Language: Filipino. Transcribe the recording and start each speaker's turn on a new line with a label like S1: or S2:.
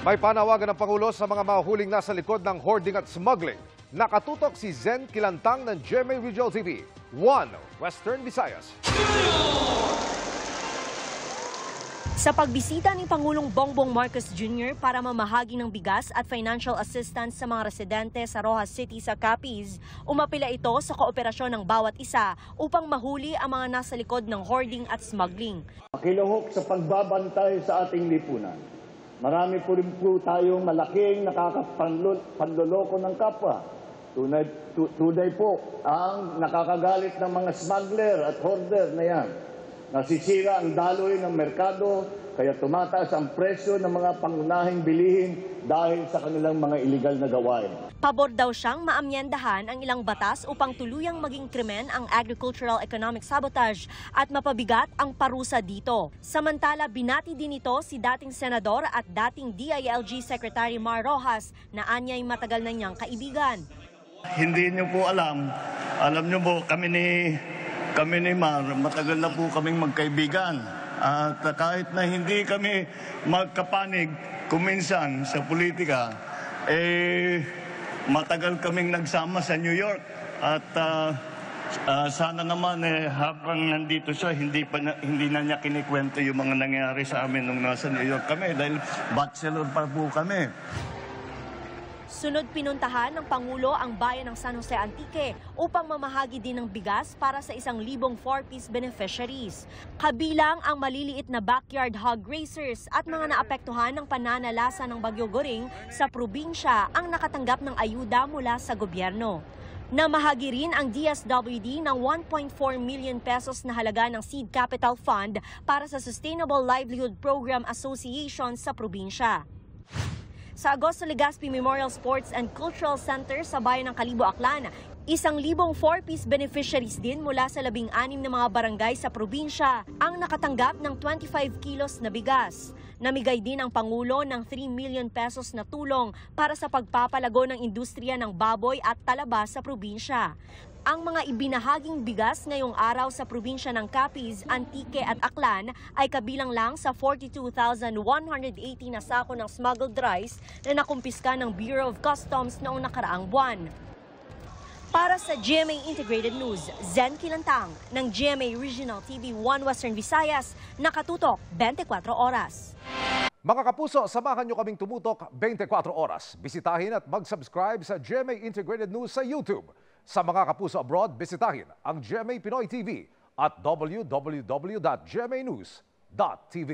S1: May panawagan ng Pangulo sa mga mahuhuling nasa likod ng hoarding at smuggling. Nakatutok si Zen Kilantang ng GMA Regional TV, 1 Western Visayas.
S2: Sa pagbisita ni Pangulong Bongbong Marcos Jr. para mamahagi ng bigas at financial assistance sa mga residente sa Roxas City sa Capiz, umapila ito sa kooperasyon ng bawat isa upang mahuli ang mga nasa likod ng hoarding at smuggling.
S3: Makiluhok sa pagbabantay sa ating lipunan. Marami po rin po tayong malaking nakakapanloloko ng kapwa. Tunay po ang nakakagalit ng mga smuggler at hoarder na yan. Nasisira ang daloy ng merkado, kaya tumataas ang presyo ng mga pangunahing bilihin dahil sa kanilang mga iligal na gawain.
S2: Pabor daw siyang maamyendahan ang ilang batas upang tuluyang maging krimen ang agricultural economic sabotage at mapabigat ang parusa dito. Samantala, binati din ito si dating senador at dating DILG Secretary Mar Roxas na anyay matagal na niyang kaibigan.
S3: Hindi niyo po alam niyo po kami ni Mar, matagal na po kaming magkaibigan. At kahit na hindi kami magkapanig kuminsan sa politika, matagal kaming nagsama sa New York. At sana naman habang nandito siya, hindi na niya kinikwento yung mga nangyari sa amin nung nasa New York kami dahil bachelor pa po kami.
S2: Sunod pinuntahan ng Pangulo ang bayan ng San Jose Antique upang mamahagi din ng bigas para sa 1,000 4-piece beneficiaries. Kabilang ang maliliit na backyard hog racers at mga naapektuhan ng pananalasa ng Bagyo Goring sa probinsya ang nakatanggap ng ayuda mula sa gobyerno. Namahagi rin ang DSWD ng 1.4 million pesos na halaga ng Seed Capital Fund para sa Sustainable Livelihood Program Association sa probinsya. Sa Agosto Legazpi Memorial Sports and Cultural Center sa bayan ng Kalibo, Aklan, 1,000 4-piece beneficiaries din mula sa 16 na mga barangay sa probinsya ang nakatanggap ng 25 kilos na bigas. Namigay din ang Pangulo ng 3 million pesos na tulong para sa pagpapalago ng industriya ng baboy at talaba sa probinsya. Ang mga ibinahaging bigas ngayong araw sa probinsya ng Capiz, Antique at Aklan ay kabilang lang sa 42,180 na sako ng smuggled rice na nakumpiska ng Bureau of Customs noong nakaraang buwan. Para sa GMA Integrated News, Zen Kilantang ng GMA Regional TV 1 Western Visayas, nakatutok 24 oras.
S1: Mga kapuso, samahan nyo kaming tumutok 24 oras. Bisitahin at mag-subscribe sa GMA Integrated News sa YouTube. Sa mga kapuso abroad, bisitahin ang GMA Pinoy TV at www.gmanews.tv.